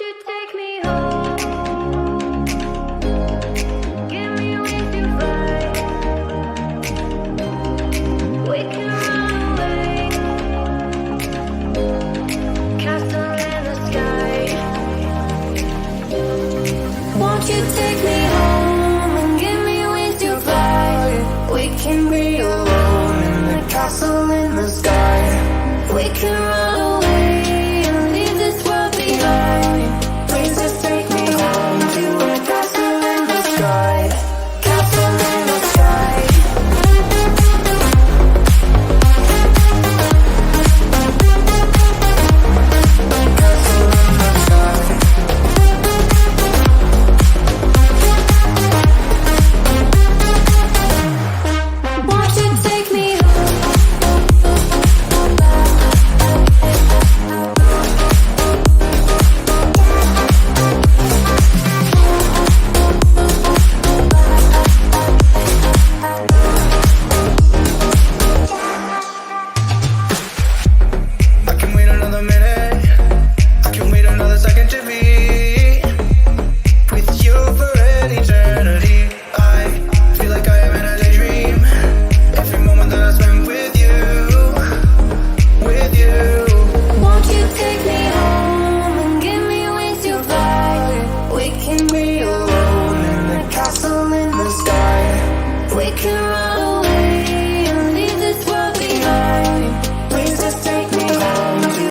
you take me home? Give me wings to fly. We can run away. Castle in the sky. Won't you take me home and give me wings to fly? We can be alone in the castle in the sky. We can run away and leave this world behind. Please just take me home to a castle in the sky. Castle in the sky. Castle in the sky. Won't you take me home? I can wait another minute. I can wait another second to be with you for an eternity. I feel like I am in a daydream. Every moment that I spend with you, with you. Won't you take me home and give me wings to fly? We can be